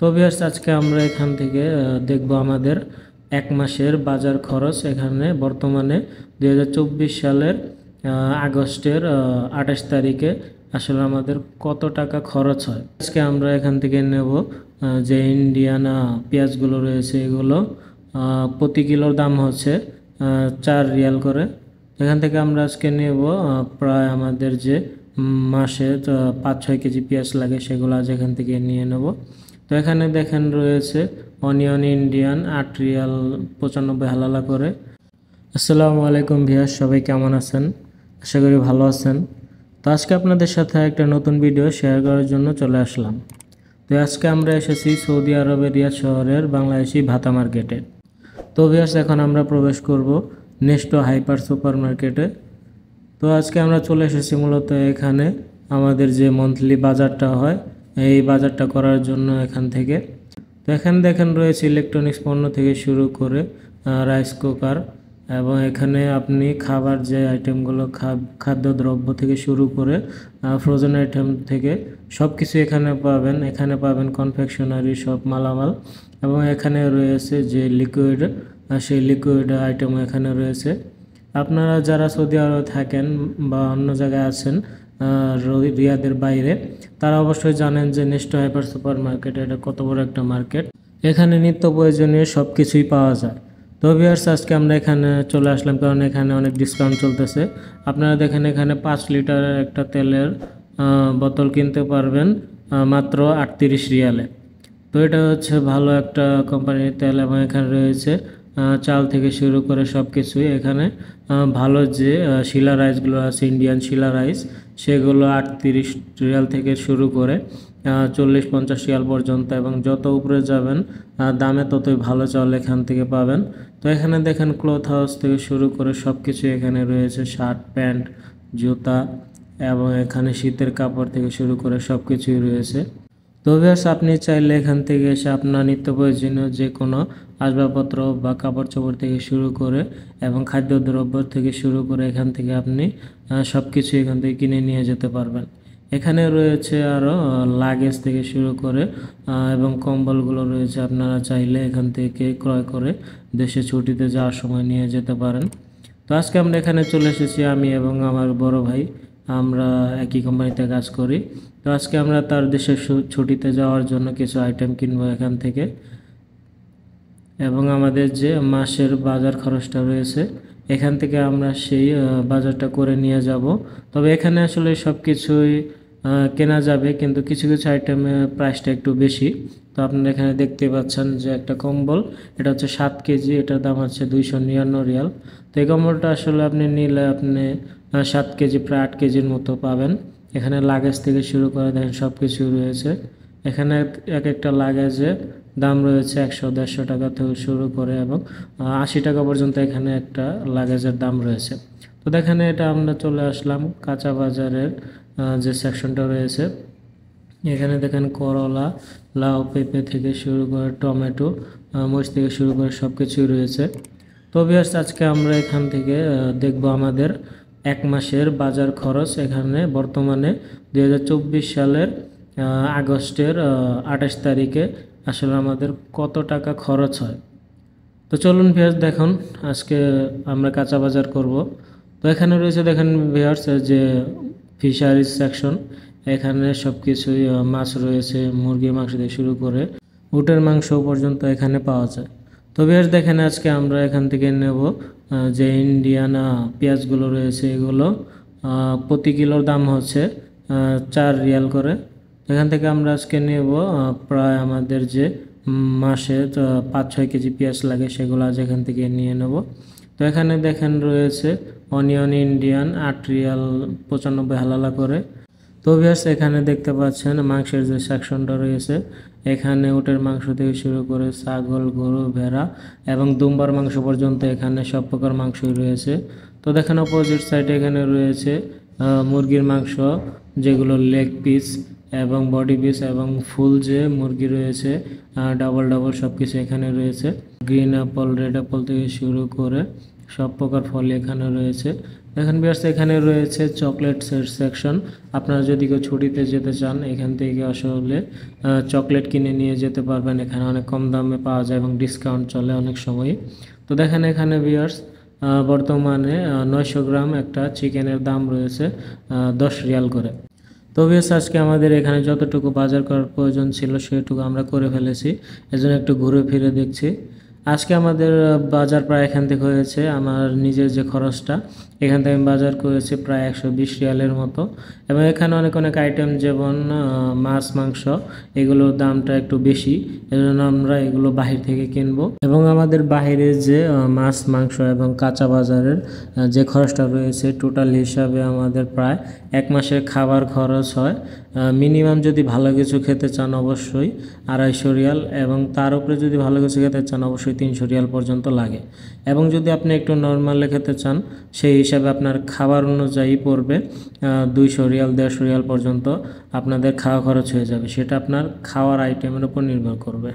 তো ভিউয়ার্স আজকে আমরা এখান থেকে দেখব আমাদের এক মাসের বাজার খরচ। এখানে বর্তমানে 2024 সালের আগস্টের 28 তারিখে আসলে আমাদের কত টাকা খরচ হয়। আজকে আমরা এখান থেকে নেব যে ইন্ডিয়ান পেঁয়াজগুলো রয়েছে, এগুলো প্রতি কিলোর দাম হচ্ছে 4 রিয়াল করে। এখান থেকে আমরা আজকে নেব প্রায় আমাদের যে মাসে 5-6 কেজি পেঁয়াজ লাগে, সেগুলো আজ এখান থেকে নিয়ে নেব। তো এখানে দেখেন রয়েছে অনিয়ন ইন্ডিয়ান 8 রিয়াল 95 হালালা করে। আসসালামু আলাইকুম ভিউয়ার্স, সবাই কেমন আছেন? আশা করি ভালো আছেন। তো আজকে আপনাদের সাথে একটা নতুন ভিডিও শেয়ার করার জন্য চলে আসলাম। তো আজকে আমরা এসেছি সৌদি আরবের রিয়াদ শহরের বাংলাদেশি ভাতা মার্কেটে। তো ভিউয়ার্স এখন আমরা প্রবেশ করব নেস্টো হাইপার সুপার মার্কেটে। তো আজকে আমরা চলে এসেছি মূলত এখানে আমাদের যে মান্থলি বাজারটা হয়, এই বাজারটা করার জন্য এখান থেকে। তো এখানে দেখেন রয়েছে ইলেকট্রনিক্স পণ্য থেকে শুরু করে রাইস কুকার, এবং এখানে আপনি খাবার যে আইটেমগুলো খাদ্যদ্রব্য থেকে শুরু করে ফ্রোজেন আইটেম থেকে সব কিছু এখানে পাবেন। এখানে পাবেন কনফেকশনারি সব মালামাল, এবং এখানে রয়েছে যে লিকুইড, সেই লিকুইড আইটেমও এখানে রয়েছে। আপনারা যারা সৌদি আরবে থাকেন বা অন্য জায়গায় আছেন রিয়াদের বাইরে, তারা অবশ্যই জানেন যে নেস্টো হাইপার সুপার মার্কেট এটা কত বড় একটা মার্কেট। এখানে নিত্য প্রয়োজনীয় সব কিছুই পাওয়া যায়। তো ভিউয়ার্স আজকে আমরা এখানে চলে আসলাম কারণ এখানে অনেক ডিসকাউন্ট চলতেছে। আপনারা দেখেন এখানে 5 লিটারের একটা তেলের বোতল কিনতে পারবেন মাত্র 38 রিয়ালে। তো এটা হচ্ছে ভালো একটা কোম্পানির তেল, এবং এখানে রয়েছে চাল থেকে শুরু করে সব কিছুই। এখানে ভালো যে শিলা রাইসগুলো আছে, ইন্ডিয়ান শিলা রাইস, সেগুলো 38 রিয়াল থেকে শুরু করে 40-50 রিয়াল পর্যন্ত, এবং যত উপরে যাবেন দামে ততই ভালো চাল এখান থেকে পাবেন। তো এখানে দেখেন ক্লথ হাউস থেকে শুরু করে সব কিছু এখানে রয়েছে, শার্ট প্যান্ট জুতা, এবং এখানে শীতের কাপড় থেকে শুরু করে সব কিছুই রয়েছে। তো ভিউয়ার্স আপনি চাইলে এখান থেকে এসে আপনার নিত্য প্রয়োজনীয় যে কোনো আসবাবপত্র বা কাপড় চোপড় থেকে শুরু করে এবং খাদ্যদ্রব্য থেকে শুরু করে এখান থেকে আপনি সব কিছু এখান থেকে কিনে নিয়ে যেতে পারবেন। এখানে রয়েছে আরও লাগেজ থেকে শুরু করে এবং কম্বলগুলো রয়েছে, আপনারা চাইলে এখান থেকে ক্রয় করে দেশে ছুটিতে যাওয়ার সময় নিয়ে যেতে পারেন। তো আজকে আমরা এখানে চলে এসেছি, আমি এবং আমার বড় ভাই, আমরা একই কোম্পানিতে কাজ করি। তো আজকে আমরা তার দেশে ছুটিতে যাওয়ার জন্য কিছু আইটেম কিনবো এখান থেকে, এবং আমাদের যে মাসের বাজার খরচটা রয়েছে এখান থেকে আমরা সেই বাজারটা করে নিয়ে যাব। তবে এখানে আসলে সব কিছুই কেনা যাবে, কিন্তু কিছু কিছু আইটেমের প্রাইসটা একটু বেশি। তো আপনারা এখানে দেখতে পাচ্ছেন যে একটা কম্বল, এটা হচ্ছে 7 কেজি, এটার দাম হচ্ছে 299 রিয়াল। তো এই কম্বলটা আসলে আপনি নিলে আপনি 7 কেজি প্রায় 8 কেজির মতো পাবেন। এখানে লাগেজ থেকে শুরু করে দেখেন সব কিছু রয়েছে। এখানে এক একটা লাগেজে দাম রয়েছে 100-150 টাকা থেকে শুরু করে এবং 80 টাকা পর্যন্ত এখানে একটা লাগেজের দাম রয়েছে। তো দেখেন এটা আমরা চলে আসলাম কাঁচা বাজারের যে সেকশনটা রয়েছে। এখানে দেখেন করলা, লাউ, পেঁপে থেকে শুরু করে টমেটো, মরিচ থেকে শুরু করে সব কিছুই রয়েছে। তো ভিউয়ার্স আজকে আমরা এখান থেকে দেখব আমাদের এক মাসের বাজার খরচ। এখানে বর্তমানে 2024 সালের আগস্টের 28 তারিখে আসলে আমাদের কত টাকা খরচ হয়। তো চলুন ভিউয়ার্স দেখুন আজকে আমরা কাঁচা বাজার করব। তো এখানে রয়েছে দেখেন ভিউয়ার্স যে ফিশারিজ সেকশন, এখানে সব কিছুই মাছ রয়েছে, মুরগির মাংস থেকে শুরু করে উটের মাংস পর্যন্ত এখানে পাওয়া যায়। তো ভিউয়ার্স দেখেন আজকে আমরা এখান থেকে নেব যে ইন্ডিয়ান পেঁয়াজগুলো রয়েছে, এগুলো প্রতি কিলোর দাম হচ্ছে 4 রিয়াল করে। এখান থেকে আমরা আজকে নেব প্রায় আমাদের যে মাসে 5-6 কেজি পেঁয়াজ লাগে, সেগুলো আজ এখান থেকে নিয়ে নেব। তো এখানে দেখেন রয়েছে অনিয়ন ইন্ডিয়ান 8 রিয়াল 95 হালালা করে। তো ভিউয়ার্স এখানে দেখতে পাচ্ছেন মাংসের যে সেকশনটা রয়েছে, এখানে উটের মাংস থেকে শুরু করে ছাগল, গরু, ভেড়া এবং দুম্বার মাংস পর্যন্ত এখানে সব প্রকার মাংসই রয়েছে। তো দেখেন অপোজিট সাইডে এখানে রয়েছে মুরগির মাংস, যেগুলো লেগ পিস এবং বডি পিস এবং ফুল যে মুরগি রয়েছে ডাবল ডাবল সব কিছু এখানে রয়েছে। গ্রিন অ্যাপল, রেড অ্যাপল থেকে শুরু করে সব প্রকার ফলই এখানে রয়েছে। দেখেন ভিউয়ার্স, এখানে রয়েছে চকলেটসের সেকশন। আপনারা যদি কেউ ছুটিতে যেতে চান এখান থেকে আসলে চকলেট কিনে নিয়ে যেতে পারবেন। এখানে অনেক কম দামে পাওয়া যায় এবং ডিসকাউন্ট চলে অনেক সময়ই। তো দেখেন এখানে ভিউয়ার্স বর্তমানে 900 গ্রাম একটা চিকেনের দাম রয়েছে 10 রিয়াল করে। তো ভিউয়ার্স, আজকে আমাদের এখানে যতটুকু বাজার করার প্রয়োজন ছিল সেটুকু আমরা করে ফেলেছি, এজন্য একটু ঘুরে ফিরে দেখছি। আজকে আমাদের বাজার প্রায় এখান থেকে হয়েছে, আমার নিজের যে খরচটা এখান থেকে আমি বাজার করেছি প্রায় 120 রিয়ালের মতো। এবং এখানে অনেক অনেক আইটেম যেমন মাছ মাংস এগুলোর দামটা একটু বেশি, এজন্য আমরা এগুলো বাহির থেকে কিনবো। এবং আমাদের বাহিরে যে মাছ মাংস এবং কাঁচা বাজারের যে খরচটা রয়েছে টোটাল হিসাবে আমাদের প্রায় 1 মাসের খাবার খরচ হয়। মিনিমাম যদি ভালো কিছু খেতে চান অবশ্যই 250 রিয়াল, এবং তার উপরে যদি ভালো কিছু খেতে চান অবশ্যই 300 রিয়াল পর্যন্ত লাগে। এবং যদি আপনি একটু নর্মালে খেতে চান সেই হিসাবে আপনার খাবার অনুযায়ী পড়বে 200 রিয়াল 150 রিয়াল পর্যন্ত আপনাদের খাওয়া খরচ হয়ে যাবে। সেটা আপনার খাওয়ার আইটেমের উপর নির্ভর করবে।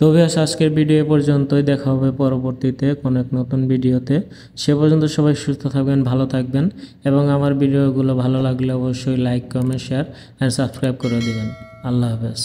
তো ভিউয়ার্স, আজকের ভিডিও পর্যন্তই, দেখা হবে পরবর্তীতে কোনো এক নতুন ভিডিওতে। সে পর্যন্ত সবাই সুস্থ থাকবেন, ভালো থাকবেন, এবং আমার ভিডিওগুলো ভালো লাগলে অবশ্যই like comment share and subscribe করে দিবেন। আল্লাহ হাফেজ।